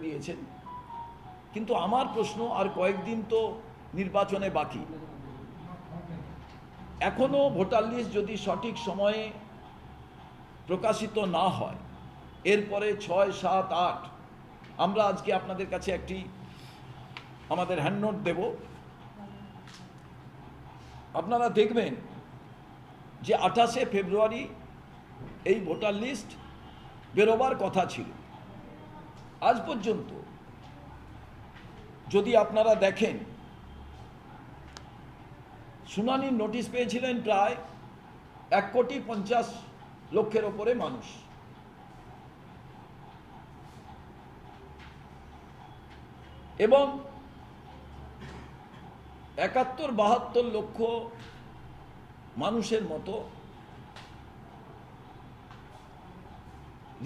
দিয়েছেন, কিন্তু আমার প্রশ্ন, আর কয়েকদিন তো নির্বাচনে বাকি, এখনো ভোটার লিস্ট যদি সঠিক সময়ে প্রকাশিত না হয়, এরপরে 6, 7, 8 আমরা আজকে আপনাদের কাছে একটি আমাদের হ্যান্ডনোট দেব। আপনারা দেখবেন যে 28শে ফেব্রুয়ারি এই ভোটার লিস্ট বেরোবার কথা ছিল। আজ পর্যন্ত যদি আপনারা দেখেন, শুনানির নোটিশ পেয়েছিলেন প্রায় 1,50,00,000 ওপরে মানুষ, এবং 71-72 লক্ষ মানুষের মতো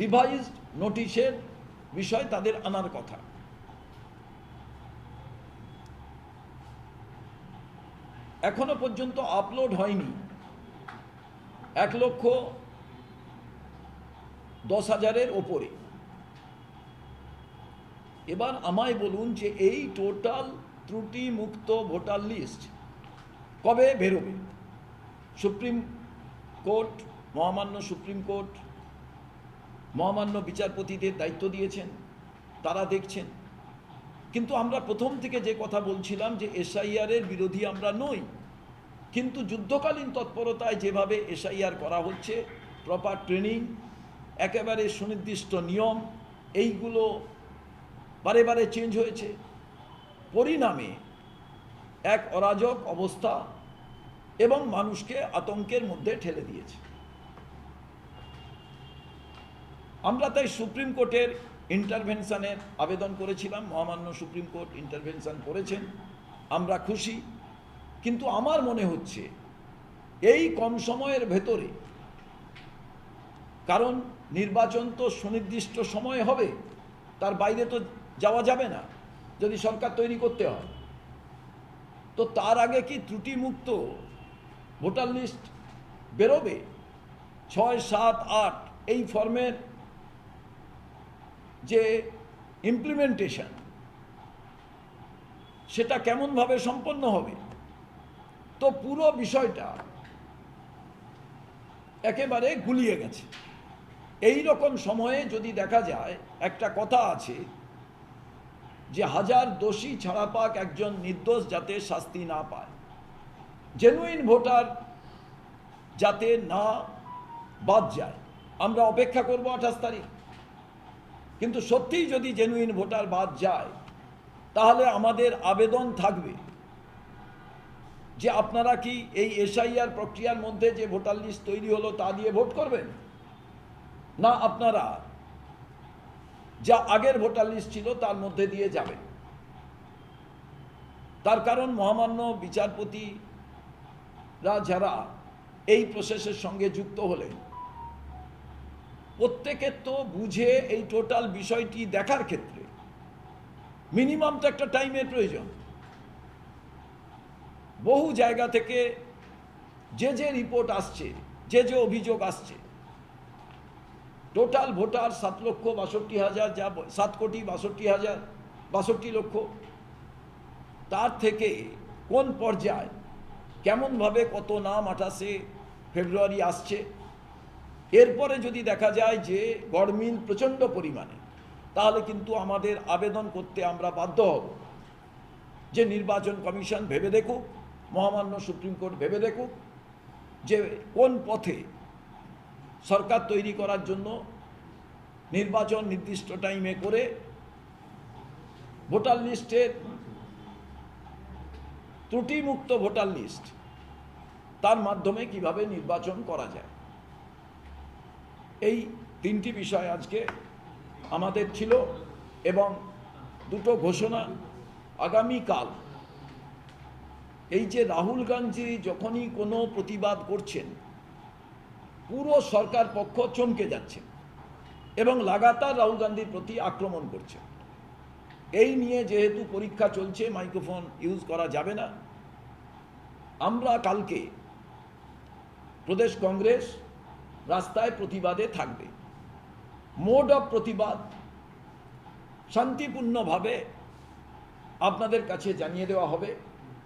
রিভাইজড নোটিশের বিষয় তাদের আনার কথা। এখনো পর্যন্ত আপলোড হয়নি 1,10,000-এর ওপরে। এবার আমায় বলুন যে এই টোটাল ত্রুটি মুক্ত ভোটার লিস্ট কবে বেরোবে? সুপ্রিম কোর্ট, মহামান্য সুপ্রিম কোর্ট মহামান্য বিচারপতিদের দায়িত্ব দিয়েছেন, তারা দেখছেন। কিন্তু আমরা প্রথম থেকে যে কথা বলছিলাম যে এসআইআরের বিরোধী আমরা নই, কিন্তু যুদ্ধকালীন তৎপরতায় যেভাবে এসআইআর করা হচ্ছে, প্রপার ট্রেনিং, একেবারে সুনির্দিষ্ট নিয়ম, এইগুলো বারে বারে চেঞ্জ হয়েছে, পরিণামে এক অরাজক অবস্থা এবং মানুষকে আতঙ্কের মধ্যে ঠেলে দিয়েছে। আমরা তাই সুপ্রিম কোর্টের ইন্টারভেনশনের আবেদন করেছিলাম, মহামান্য সুপ্রিম কোর্ট ইন্টারভেনশন করেছেন, আমরা খুশি। কিন্তু আমার মনে হচ্ছে এই কম সময়ের ভেতরে, কারণ নির্বাচন তো সুনির্দিষ্ট সময়ে হবে, তার বাইরে তো যাওয়া যাবে না যদি সরকার তৈরি করতে হয়, তো তার আগে কি ত্রুটিমুক্ত ভোটার লিস্ট বেরোবে? 6, 7, 8 এই ফর্মের যে ইমপ্লিমেন্টেশন, সেটা কেমনভাবে সম্পন্ন হবে? তো পুরো বিষয়টা একেবারে গুলিয়ে গেছে। এই রকম সময়ে যদি দেখা যায়, একটা কথা আছে যে 1000 দোষী ছাড়া পাক, একজন নির্দোষ যাতে শাস্তি না পায়, জেনুইন ভোটার যাতে না বাদ যায়। আমরা অপেক্ষা করব 28 তারিখ, কিন্তু সত্যিই যদি জেনুইন ভোটার বাদ যায়, তাহলে আমাদের আবেদন থাকবে যে আপনারা কি এই এসআইআর প্রক্রিয়ার মধ্যে যে ভোটার লিস্ট তৈরি হলো তা দিয়ে ভোট করবেন, না আপনারা যা আগের ভোটার লিস্ট ছিল তার মধ্যে দিয়ে যাবেন। তার কারণ মহামান্য বিচারপতিরা যারা এই প্রসেসের সঙ্গে যুক্ত হলেন, প্রত্যেকের তো বুঝে এই টোটাল বিষয়টি দেখার ক্ষেত্রে মিনিমাম তো একটা টাইমের প্রয়োজন। বহু জায়গা থেকে যে রিপোর্ট আসছে, যে অভিযোগ আসছে, টোটাল ভোটার 7,62,000, যা 7,62,000, তার থেকে কোন পর্যায় কেমনভাবে কত নাম 28শে ফেব্রুয়ারি আসছে, এরপরে যদি দেখা যায় যে গড়মিল প্রচণ্ড পরিমাণে, তাহলে কিন্তু আমাদের আবেদন করতে আমরা বাধ্য হব যে নির্বাচন কমিশন ভেবে দেখুক, মহামান্য সুপ্রিম কোর্ট ভেবে দেখুক যে কোন পথে সরকার তৈরি করার জন্য নির্বাচন নির্দিষ্ট টাইমে করে ভোটার লিস্টের ত্রুটিমুক্ত ভোটার লিস্ট, তার মাধ্যমে কিভাবে নির্বাচন করা যায়। এই 3টি বিষয় আজকে আমাদের ছিল, এবং দুটো ঘোষণা। আগামীকাল এই যে রাহুল গান্ধী যখনই কোনো প্রতিবাদ করছেন, পুরো সরকার পক্ষ চমকে যাচ্ছে এবং লাগাতার রাহুল গান্ধীর প্রতি আক্রমণ করছে। এই নিয়ে যেহেতু পরীক্ষা চলছে, মাইক্রোফোন ইউজ করা যাবে না। আমরা কালকে প্রদেশ কংগ্রেস রাস্তায় প্রতিবাদে থাকবে। মোড অফ প্রতিবাদ শান্তিপূর্ণভাবে আপনাদের কাছে জানিয়ে দেওয়া হবে